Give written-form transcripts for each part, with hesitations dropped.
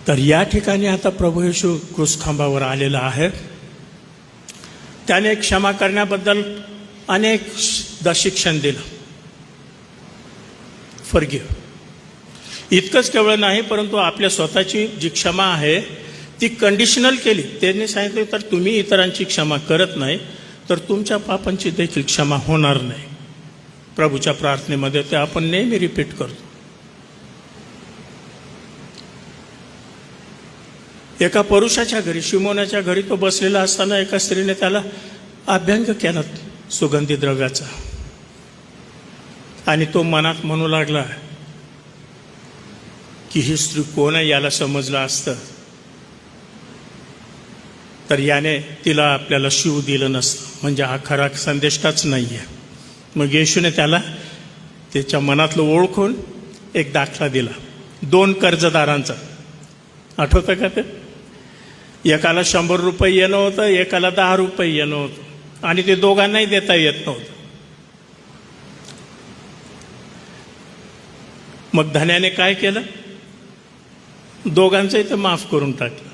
तर या ठिकाणी आता प्रभू येशू क्रूसखांबावर आलेला आहे. त्याने क्षमा करण्याबद्दल अनेकदा शिक्षण दिलं. फॉरगिव्ह इतकंच केवळ नाही, परंतु आपल्या स्वतःची जी क्षमा आहे ती कंडिशनल केली. त्यांनी सांगितलं तर तुम्ही इतरांची क्षमा करत नाही तर तुमच्या पापांची देखील क्षमा होणार नाही. प्रभूच्या प्रार्थनेमध्ये ते आपण नेहमी रिपीट करतो. एका पुरुषाच्या घरी, शिमोनाच्या घरी तो बसलेला असताना एका स्त्रीने त्याला अभ्यंग केला सुगंधी द्रव्याचा, आणि तो मनात म्हणू लागला की ही स्त्री कोण आहे. याला समजलं असतं तर याने तिला आपल्याला शिव दिलं नसतं, म्हणजे हा खरा संदेशकाच नाही आहे. मग येशूने त्याला त्याच्या मनातलं ओळखून एक दाखला दिला 2 कर्जदारांचा. आठवतं का ते? एकाला 100 रुपये येणं होतं, एकाला 10 रुपये येणं होतं, आणि ते दोघांनाही देता येत नव्हतं. मग धन्याने काय केलं? दोघांचंही ते माफ करून टाकलं.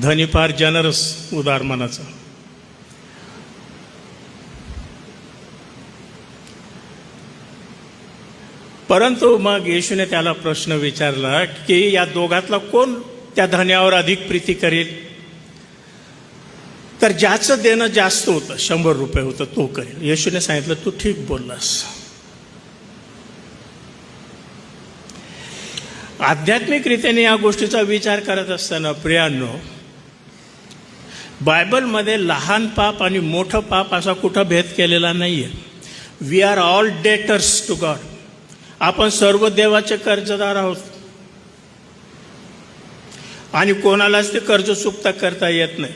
धनी फार जनरस, उदार मनाचा. परंतु मग येशूने त्याला प्रश्न विचारला की या दोघातला कोण त्या धन्यावर अधिक प्रीती करेल? तर ज्याचं देणं जास्त होतं, 100 रुपये होतं, तो करेल. येशूने सांगितलं तू ठीक बोललास. आध्यात्मिकरीतीने या गोष्टीचा विचार करत असताना प्रियांनो, बायबलमध्ये लहान पाप आणि मोठं पाप असा कुठं भेद केलेला नाहीये. We are all daughters to God. आपण सर्व देवाचे कर्जदार आहोत, आणि कोणालाच ते कर्ज चुकता करता येत नाही.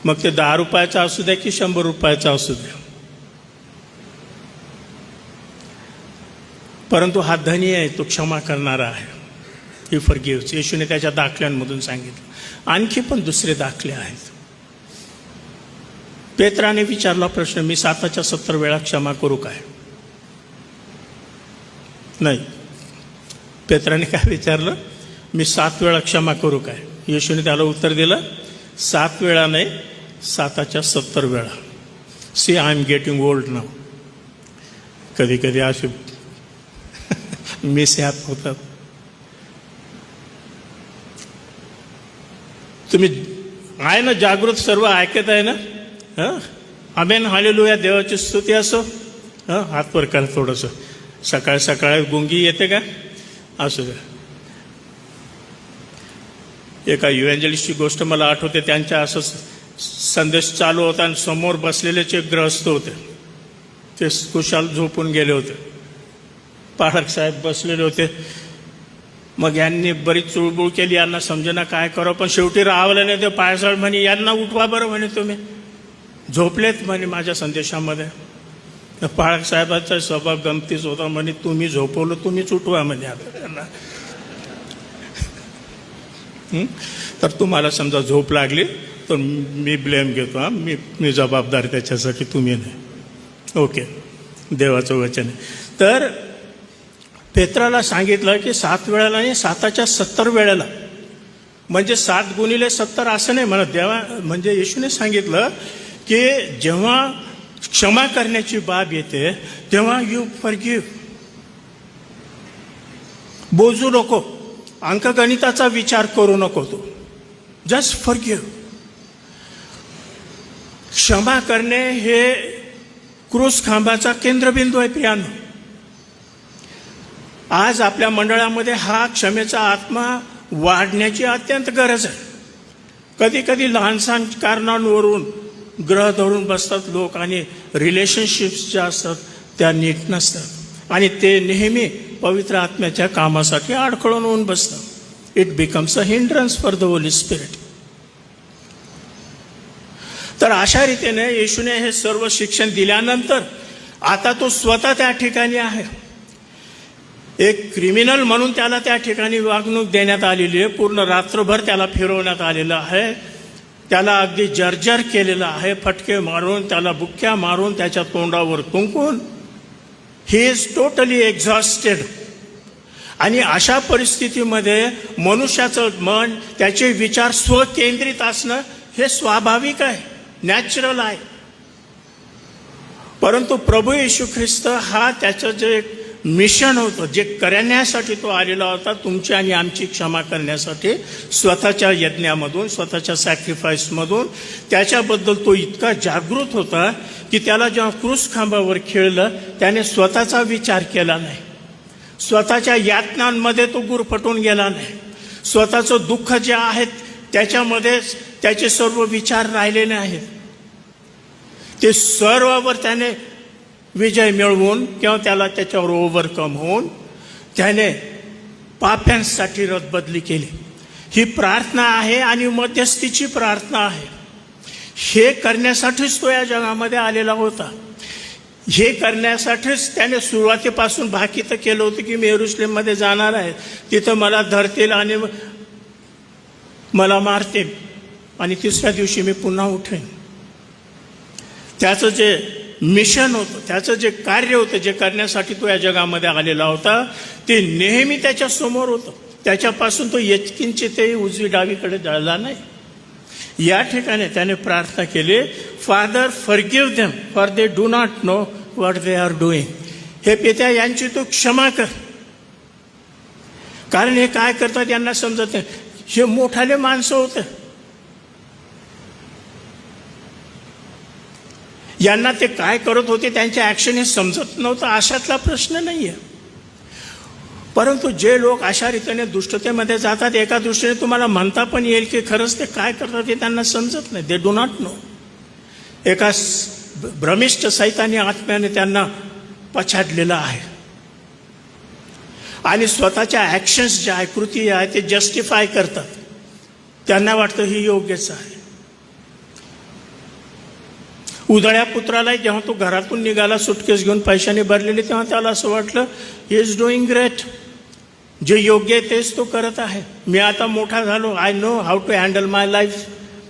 मग ते 10 रुपयाचा असू द्या की 100 रुपयाचा असू द्या. परंतु हा धनी आहे, तो क्षमा करणारा आहे. ही फॉरगिव्हस. येशूने त्याच्या दाखल्यांमधून सांगितलं. आणखी पण दुसरे दाखले आहेत. पेत्राने विचारला प्रश्न, मी 7च्या 70 वेळा क्षमा करू काय? नाही. पेत्राने काय विचारलं? मी 7 वेळा क्षमा करू काय? येशूने त्याला उत्तर दिलं, 7 वेळा नाही, 7च्या 70 वेळा. See I am getting old now. कधी कधी असे मिस ह्यात होतात. तुम्ही आहे ना जागृत, सर्व ऐकत आहे ना? हां, आमेन, हालेलुया, देवाची स्तुती असो. हां, हात वर करा थोडंसं. सकाळ सकाळी गुंगी येते का? असू द्या. एका इव्हँजलिस्टची गोष्ट मला आठवते. त्यांच्या असं संदेश चालू होता आणि समोर बसलेलेच एक ग्रहस्थ होते. ते कुशाल झोपून गेले होते. पाठक साहेब बसलेले होते. मग यांनी बरीच चुळबुळ केली, यांना समजेना काय करावं, पण शेवटी राहावलं नाही. ते पायसळ म्हणे, यांना उठवा बरं म्हणे, तुम्ही झोपलेत म्हणे माझ्या संदेशामध्ये. पाळक साहेबांचा स्वभाव गमतीच होता. म्हणे तुम्ही झोपवलं, तुम्हीच उठवा म्हणे आता त्यांना. तर तुम्हाला समजा झोप लागली तर मी ब्लेम घेतो. हां, मी जबाबदार त्याच्यासाठी, तुम्ही नाही. ओके, देवाचं वचन आहे. तर पेत्राला सांगितलं की 7 वेळेला नाही, 7च्या 70 वेळेला. म्हणजे 7 गुणिले 70 असं नाही म्हणत. देवा म्हणजे येशूने सांगितलं की जेव्हा क्षमा करण्याची बाब येते तेव्हा यू फॉरगिव्ह. बोजू नको, अंकगणिताचा विचार करू नको, तू जस्ट फॉरगिव्ह. क्षमा करणे हे क्रूस खांबाचा केंद्रबिंदू आहे प्रियांनो. आज आपल्या मंडळामध्ये हा क्षमेचा आत्मा वाढण्याची अत्यंत गरज आहे. कधी कधी लहानसहान कारणांवरून ग्रह धरून बसतात लोक, आणि रिलेशनशिप्स ज्या असतात त्या नीट नसतात, आणि ते नेहमी पवित्र आत्म्याच्या कामासाठी अडखळून होऊन बसतात. It becomes a hindrance for the holy spirit. तर अशा रीतीने येशूने हे सर्व शिक्षण दिल्यानंतर आता तो स्वतः त्या ठिकाणी आहे. एक क्रिमिनल म्हणून त्याला त्या ठिकाणी वागणूक देण्यात आलेली आहे. पूर्ण रात्रभर त्याला फिरवण्यात आलेलं आहे. त्याला अगदी जर्जर केलेलं आहे. फटके मारून, त्याला बुक्क्या मारून, त्याच्या तोंडावर तुंकून. He is totally exhausted. आणि अशा परिस्थितीमध्ये मनुष्याचं मन, त्याचे विचार स्वकेंद्रित असणं हे स्वाभाविक आहे, नॅचरल आहे. परंतु प्रभू येशू ख्रिस्त हा त्याचं जे मिशन होतं, जे करण्यासाठी तो आलेला होता, तुमची आणि आमची क्षमा करण्यासाठी, स्वतःच्या यज्ञामधून, स्वतःच्या सॅक्रिफाईसमधून, त्याच्याबद्दल तो इतका जागृत होता की त्याला जेव्हा क्रूस खांबावर खिळलं त्याने स्वतःचा विचार केला नाही, स्वतःच्या यातनांमध्ये तो गुरफटून गेला नाही, स्वतःचं दुःख जे आहे त्याच्यामध्येच त्याचे सर्व विचार राहिलेले आहेत. ते सर्वावर त्याने विजय मिळवून किंवा त्याला त्याच्यावर ओव्हरकम होऊन त्याने पाप्यांसाठी रदबदली केली. ही प्रार्थना आहे आणि मध्यस्थीची प्रार्थना आहे. हे करण्यासाठीच तो या जगामध्ये आलेला होता. हे करण्यासाठीच त्याने सुरुवातीपासून भाकीत केलं होतं की मी येरुशलेममध्ये जाणार आहे, तिथं मला धरतील आणि मला मारतील आणि तिसऱ्या दिवशी मी पुन्हा उठेन. त्याचं जे मिशन होतं, त्याचं जे कार्य होतं, जे करण्यासाठी तो या जगामध्ये आलेला होता, ते नेहमी त्याच्या समोर होतं. त्याच्यापासून तो यत्किंचितही उजवी डावीकडे जळला नाही. या ठिकाणी त्याने प्रार्थना केली, father forgive them for they do not know what they are doing. हे पित्या यांची तू क्षमा कर, कारण हे काय करतात यांना समजत नाही. हे मोठाले माणसं होते, यांना ते काय करत होते त्यांच्या ॲक्शन हे समजत नव्हतं, अशातला प्रश्न नाही आहे. परंतु जे लोक अशा रीतीने दुष्टतेमध्ये जातात, एका दृष्टीने तुम्हाला म्हणता पण येईल की खरंच ते काय करतात हे त्यांना समजत नाही. They do not know. एका भ्रमिष्ठ सैतानी आत्म्याने त्यांना पछाडलेलं आहे आणि स्वतःच्या ॲक्शन्स ज्या आहे, कृती आहे, ते जस्टिफाय करतात. त्यांना वाटतं ही योग्यच आहे. उधळ्या पुत्राला जेव्हा तो घरातून निघाला सुटकेस घेऊन पैशाने भरलेले, तेव्हा त्याला असं वाटलं ही इज डुईंग ग्रेट. जे योग्य आहे तेच तो करत आहे. मी आता मोठा झालो, I know how to handle my life.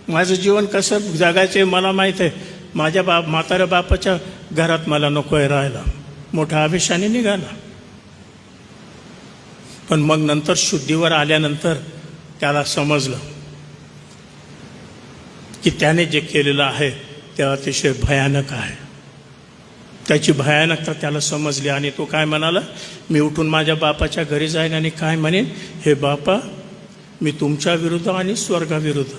माझं जीवन कसं जगायचं आहे मला माहीत आहे. माझ्या म्हाताऱ्या बापाच्या घरात मला नको आहे राहायला. मोठ्या आवेशाने निघाला. पण मग नंतर शुद्धीवर आल्यानंतर त्याला समजलं की त्याने जे केलेलं आहे ते अतिशय भयानक आहे. त्याची भयानकता त्याला समजली आणि तो काय म्हणाला, मी उठून माझ्या बापाच्या घरी जाईन आणि काय म्हणेन, हे बापा मी तुमच्या विरुद्ध आणि स्वर्गाविरुद्ध.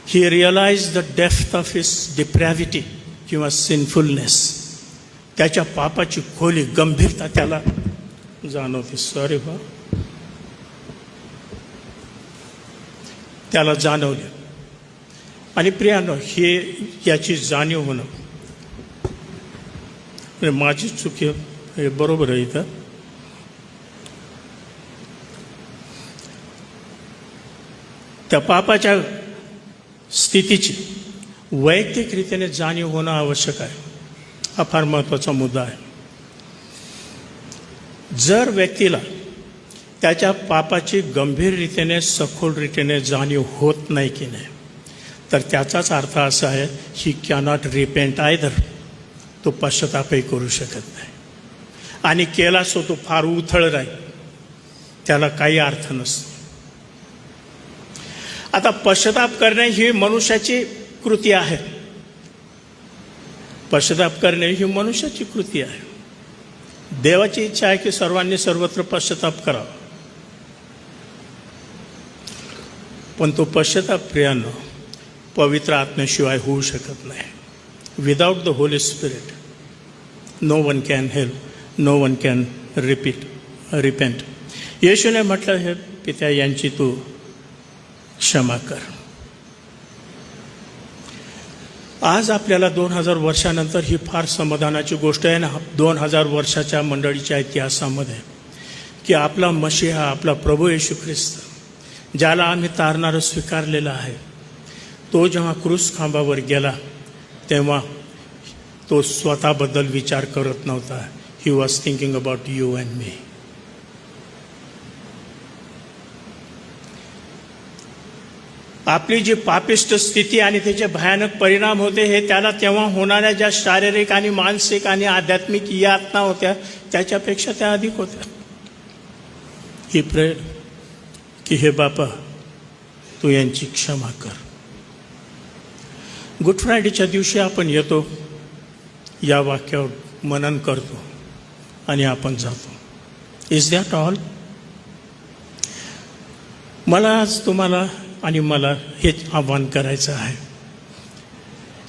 He realise the depth of his depravity किंवा सिनफुलनेस. त्याच्या पापाची खोली, गंभीरता त्याला जाणवते. सॉरी बा, त्याला जाणवले. आणि प्रियानो, हे याची जाणीव होणं माझी चुकी हे बरोबर आहे. इथं त्या पापाच्या स्थितीची वैयक्तिक रीतीने जाणीव होणं आवश्यक आहे. हा फार महत्त्वाचा मुद्दा आहे. जर व्यक्तीला त्याच्या पापाची गंभीर रीतीने, सखोल रीतीने जाणीव होत नाही की नाही, तर त्याचाच अर्थ असा आहे ही कॅनॉट रिपेंट आयदर. तो पश्चातापही करू शकत नाही आणि केला सो तो फार उथळ राहील, त्याला काही अर्थ नसतो. आता पश्चाताप करणे ही मनुष्याची कृती आहे. पश्चाताप करणे ही मनुष्याची कृती आहे. देवाची इच्छा आहे की सर्वांनी सर्वत्र पश्चाताप करावा. पण तो पश्चाताप प्रियानो पवित्र आत्म्याशिवाय होऊ शकत नाही. Without the holy spirit no one can help, no one can repent. येशूने म्हटलं, हे पित्या यांची तू क्षमा कर. आज आपल्याला 2000 वर्षानंतर ही फार समाधानाची गोष्ट आहे ना 2000 वर्षाच्या मंडळीच्या इतिहासामध्ये, की आपला मशीहा, आपला प्रभू येशू ख्रिस्त, ज्याला आम्ही तारणारं स्वीकारलेलं आहे, तो जेव्हा क्रूस खांबावर गेला तेव्हा तो स्वतःबद्दल विचार करत नव्हता. He was thinking about you and me. आपली जी पापिष्ट स्थिती आणि त्याचे भयानक परिणाम होते हे त्याला तेव्हा होणाऱ्या ज्या शारीरिक आणि मानसिक आणि आध्यात्मिक यातना होत्या त्याच्यापेक्षा त्या अधिक होत्या. ही प्रेयर की हे बापा तू यांची क्षमा कर. गुड फ्रायडेच्या दिवशी आपण येतो, या वाक्यावर मनन करतो आणि आपण जातो. Is that all? मला आज तुम्हाला आणि मला हेच आव्हान करायचं आहे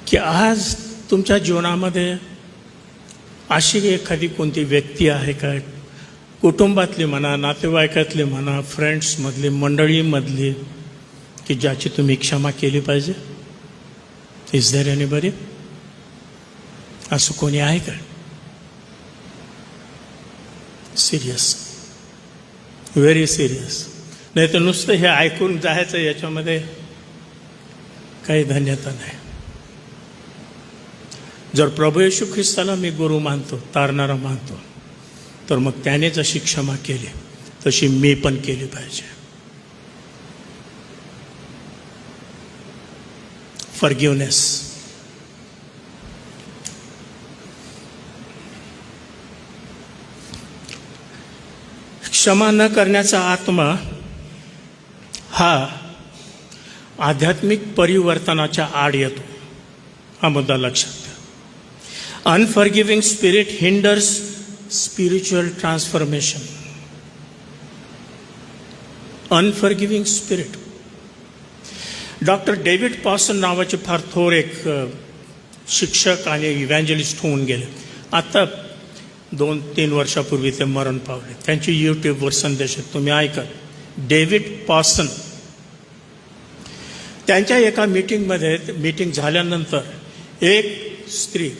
की आज तुमच्या जीवनामध्ये अशी एखादी कोणती व्यक्ती आहे का, कुटुंबातली म्हणा, नातेवाईकातली म्हणा, फ्रेंड्समधली, मंडळीमधली, की ज्याची तुम्ही क्षमा केली पाहिजे? Is there anybody? असं कोणी आहे का? Serious, very serious. नाही तर नुसतं हे ऐकून जायचं, याच्यामध्ये काही धन्यता नाही. जर प्रभू येशू ख्रिस्ताला मी गुरु मानतो, तारणारा मानतो, तर मग त्याने जशी क्षमा केली तशी मी पण केली पाहिजे. फॉरगिव्हनेस. क्षमा न करण्याचा आत्मा हा आध्यात्मिक परिवर्तनाच्या आड येतो. हा मुद्दा लक्षात घ्या. Unforgiving spirit hinders spiritual transformation. Unforgiving spirit. Doctor David Pawson नावाचे फार थोर एक शिक्षक आणि इव्हँजलिस्ट होऊन गेले. आता 2-3 वर्षापूर्वी ते मरण पावले. त्यांची यूट्यूबवर संदेश आहेत, तुम्ही ऐका. डेव्हिड पॉसन. त्यांच्या एका मीटिंग झाल्यानंतर एक स्त्री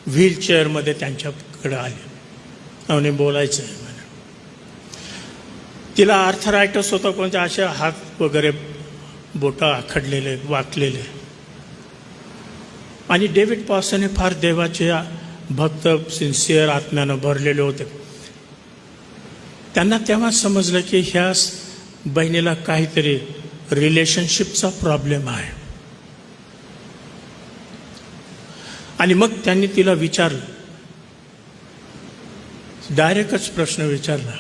व्हीलचेअरमध्ये त्यांच्याकडे आली आणि बोलायचं आहे म्हणे. तिला आर्थरायटस होता, कोणत्या अशा हात वगैरे बोटं आखडलेले, वाकलेले. आणि डेव्हिड पॉसन हे फार देवाचे भक्त, सिन्सिअर आत्म्यानं भरलेले होते. त्यांना तेव्हा समजलं की ह्या बहिणीला काहीतरी रिलेशनशिपचा प्रॉब्लेम आहे. आणि मग त्यांनी तिला विचारलं, डायरेक्टच प्रश्न विचारला,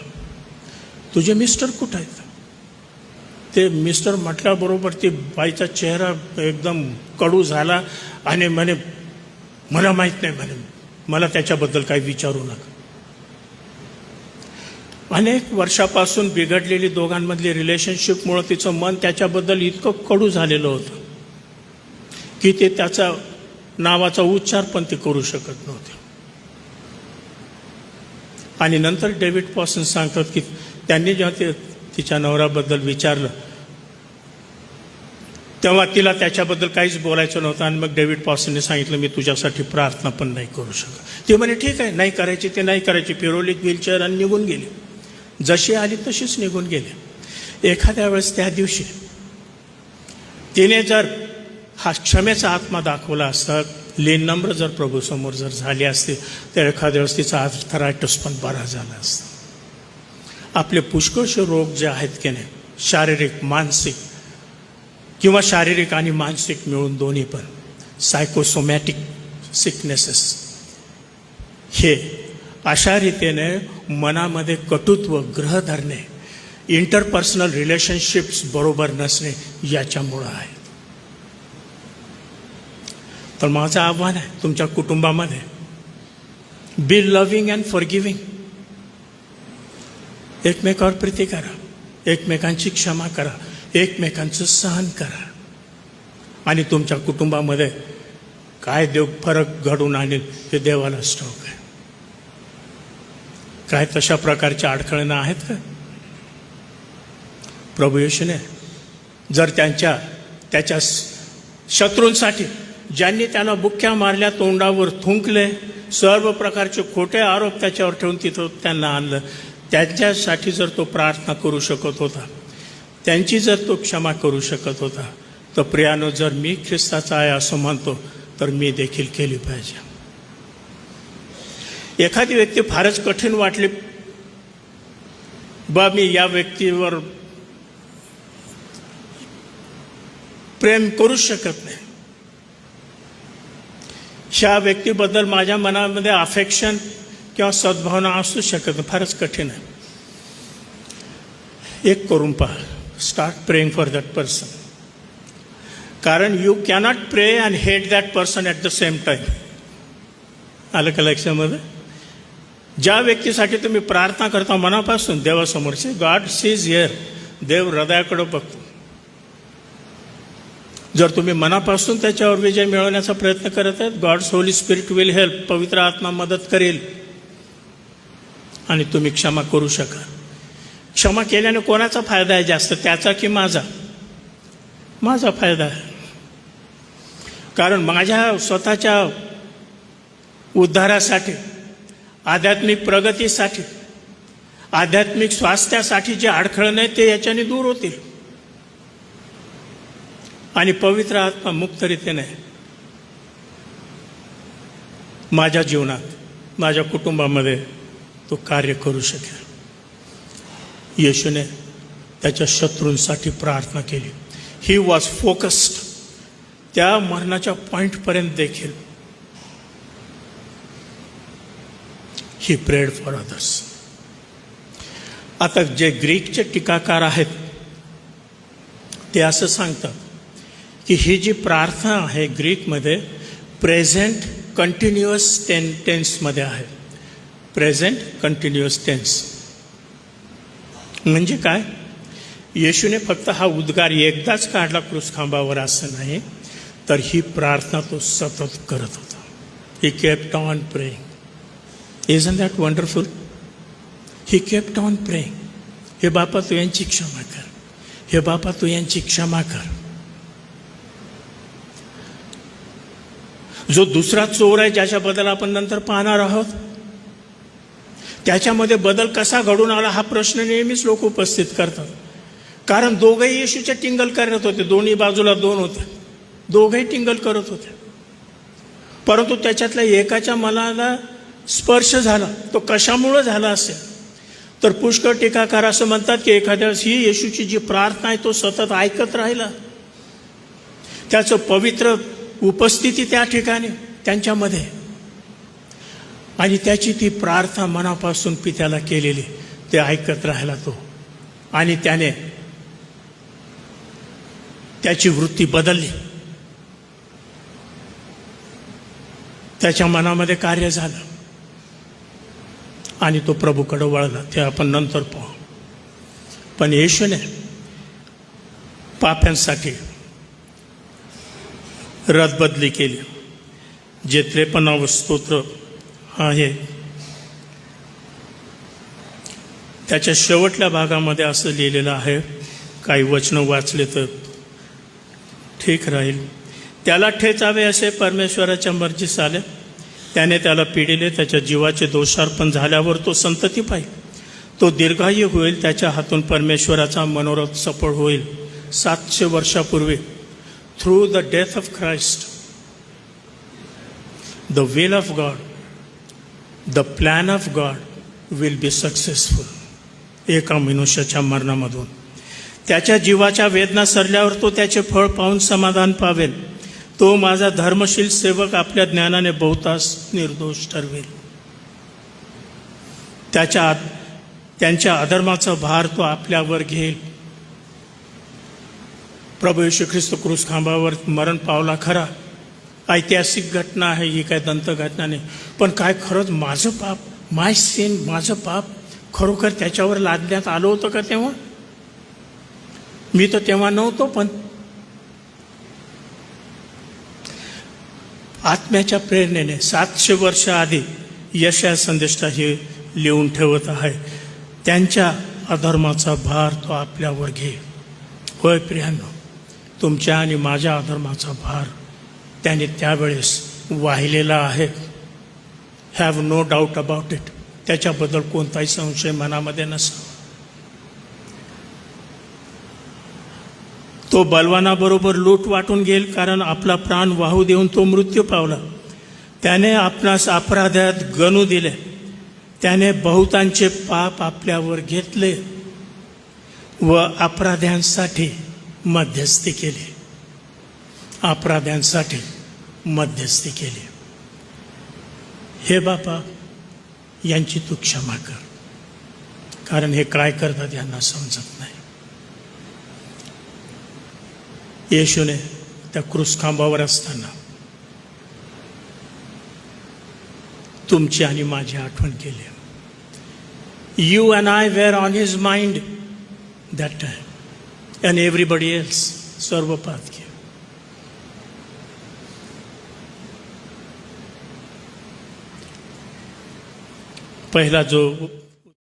तुझे मिस्टर कुठं आहेत? ते मिस्टर म्हटल्याबरोबर ती बाईचा चेहरा एकदम कडू झाला आणि म्हणे मला माहीत नाही, म्हणे मला त्याच्याबद्दल काही विचारू नका. अनेक वर्षापासून बिघडलेली दोघांमधली रिलेशनशिपमुळं तिचं मन त्याच्याबद्दल इतकं कडू झालेलं होतं की ते त्याचा नावाचा उच्चार पण ते करू शकत नव्हते. आणि नंतर डेव्हिड पॉसन सांगतात की त्यांनी जेव्हा ते तिच्या नवऱ्याबद्दल विचारलं तेव्हा तिला त्याच्याबद्दल काहीच बोलायचं नव्हतं. आणि मग डेव्हिड पॉसनने सांगितलं, मी तुझ्यासाठी प्रार्थना पण नाही करू शकत. ती म्हणे ठीक आहे, नाही करायची ते नाही करायची. फिरवली व्हीलचेअर आणि निघून गेली. जशी आली तशीच निघून गेली. एखाद्या वेळेस त्या दिवशी तिने जर हा क्षमेचा आत्मा दाखवला असता, नम्र जर प्रभूसमोर जर झाली असती, तर एखाद्या वेळेस तिचा आर्थरायटिस पण बरा झाला असता. आपले पुष्कळसे रोग जे आहेत की नाही, शारीरिक, मानसिक, किंवा शारीरिक आणि मानसिक मिळून दोन्ही पण, सायकोसोमॅटिक सिकनेसेस, हे अशा रीतीने मनामध्ये कटुत्व, ग्रह धरणे, इंटरपर्सनल रिलेशनशिप्स बरोबर नसणे याच्यामुळं आहे. तर माझं आव्हान आहे तुमच्या कुटुंबामध्ये, बी लव्हिंग अँड फॉरगिव्हिंग. एकमेकावर प्रीती करा, एकमेकांची क्षमा करा, एकमेकांचं सहन करा. आणि तुमच्या कुटुंबामध्ये काय देव फरक घडून आणेल हे देवालाच ठाऊक आहे. काय तशा प्रकारच्या अडखळणं आहेत का? प्रभू येशूने जर त्याच्या शत्रूंसाठी, ज्यांनी त्यांना बुक्क्या मारल्या, तोंडावर थुंकले, सर्व प्रकारचे खोटे आरोप त्याच्यावर ठेवून तिथं त्यांना आणलं, त्यांच्यासाठी जर तो प्रार्थना करू शकत होता, त्यांची जर तो क्षमा करू शकत होता, तर प्रियानो, जर मी ख्रिस्ताचा आहे असं म्हणतो, तर मी देखील केली पाहिजे. एखादी व्यक्ती फारच कठीण वाटली, मी या व्यक्तीवर प्रेम करू शकत नाही, ह्या व्यक्तीबद्दल माझ्या मनामध्ये अफेक्शन किंवा सद्भावना असू शकत नाही, फारच कठीण आहे. एक करून पहा. Start praying for that person. कारण you cannot prey and hate that person at the same time. आलं का लक्षामध्ये? ज्या व्यक्तीसाठी तुम्ही प्रार्थना करता मनापासून देवासमोरचे, गॉड सीज हिअर, देव हृदयाकडे बघतो. जर तुम्ही मनापासून त्याच्यावर विजय मिळवण्याचा प्रयत्न करत आहेत, God's holy spirit will help, पवित्र आत्मा मदत करेल आणि तुम्ही क्षमा करू शकाल. क्षमा केल्याने कोणाचा फायदा आहे जास्त, त्याचा की माझा? माझा फायदा आहे. कारण माझ्या स्वतःच्या उद्धारासाठी, आध्यात्मिक प्रगतीसाठी, आध्यात्मिक स्वास्थ्यासाठी जे अडखळण आहे ते याच्याने दूर होतील आणि पवित्र आत्मा मुक्तरित्याने माझ्या जीवनात, माझ्या कुटुंबामध्ये तो कार्य करू शकेल. येशूने त्याच्या शत्रूंसाठी प्रार्थना केली. He was focused. त्या मरणाच्या पॉईंटपर्यंत देखील ही प्रेड फॉर अदर्स. आता जे ग्रीकचे टीकाकार आहेत ते असं सांगतात की ही जी प्रार्थना आहे ग्रीकमध्ये प्रेझेंट कंटिन्युअस टेन्समध्ये आहे. प्रेझेंट कंटिन्युअस टेन्स म्हणजे काय? येशूने फक्त हा उद्गार एकदाच काढला क्रूसखांबावर असं नाही, तर ही प्रार्थना तो सतत करत होता. He kept on praying. Isn't that wonderful? He kept on praying. हे बापा तू यांची क्षमा कर, हे बापा तू यांची क्षमा कर. जो दुसरा चोर आहे ज्याच्याबद्दल आपण नंतर पाहणार आहोत, त्याच्यामध्ये बदल कसा घडून आला हा प्रश्न नेहमीच लोक उपस्थित करतात. कारण दोघंही येशूचे टिंगल करत होते. दोन्ही बाजूला दोन होते, दोघंही टिंगल करत होते. परंतु त्याच्यातल्या एकाच्या मनाला स्पर्श झाला. तो कशामुळं झाला असेल तर पुष्कळ टीकाकार असं म्हणतात की एखाद्या ही येशूची जी प्रार्थना आहे तो सतत ऐकत राहिला. त्याचं पवित्र उपस्थिती त्या ठिकाणी त्यांच्यामध्ये, आणि त्याची ती प्रार्थना मनापासून पित्याला केलेली ते ऐकत राहिला तो, आणि त्याने त्याची वृत्ती बदलली. त्याच्या मनामध्ये कार्य झालं आणि तो प्रभूकडे वळला. ते आपण नंतर पाहू. पण येशूने पाप्यांसाठी रदबदली केली. जे 53 स्तोत्र आहे त्याच्या शेवटल्या भागामध्ये असं लिहिलेलं आहे, काही वचनं वाचले तर ठीक राहील. त्याला ठेचावे असे परमेश्वराच्या मर्जीस आले, त्याने त्याला पिडिले. त्याच्या जीवाचे दोषार्पण झाल्यावर तो संतती पाहिल, तो दीर्घायू होईल. त्याच्या हातून परमेश्वराचा मनोरथ सफळ होईल. 700 वर्षापूर्वी through the death of Christ, the will of God, the plan of God will be successful. एका मनुष्याच्या मरणामधून त्याच्या जीवाच्या वेदना सरल्यावर तो त्याचे फळ पाहून समाधान पावेल. तो माझा धर्मशील सेवक आपल्या ज्ञानाने बहुतांश निर्दोष ठरवेल. त्यांच्या अधर्माचा भार तो आपल्यावर घेईल. प्रभू येशू ख्रिस्त क्रूसखांबावर मरण पावला खरा, ऐतिहासिक घटना आहे ही, काय दंत घटना नाही. पण काय खरंच माझं पाप, माय सिन, माझं पाप खरोखर त्याच्यावर लादण्यात आलं होतं का तेव्हा? मी तर तेव्हा नव्हतो. पण आत्म्याच्या प्रेरणेने 700 वर्ष आधी यशाया संदेष्टा हे लिहून ठेवत आहे. त्यांच्या अधर्माचा भार तो आपल्यावर घे. होय प्रियांनो, तुमच्या आणि माझ्या अधर्माचा भार त्याने त्यावेळेस वाहिलेला आहे. Have no doubt about it. त्याच्याबद्दल कोणताही संशय मनामध्ये नसावा. तो बलवानाबरोबर लूट वाटून घेईल, कारण आपला प्राण वाहू देऊन तो मृत्यू पावला. त्याने आपणास अपराधात गणू दिले, त्याने बहुतांचे पाप आपल्यावर घेतले व अपराध्यांसाठी मध्यस्थी केली. अपराध्यांसाठी मध्यस्थी केली. हे बापा, यांची तू क्षमा कर, कारण हे काय करतात यांना समजत नाही. येशूने त्या क्रूस खांबावर असताना तुमची आणि माझी आठवण केली. You and I were on his mind that time and everybody else, सर्व पाहत घे. पहिला जो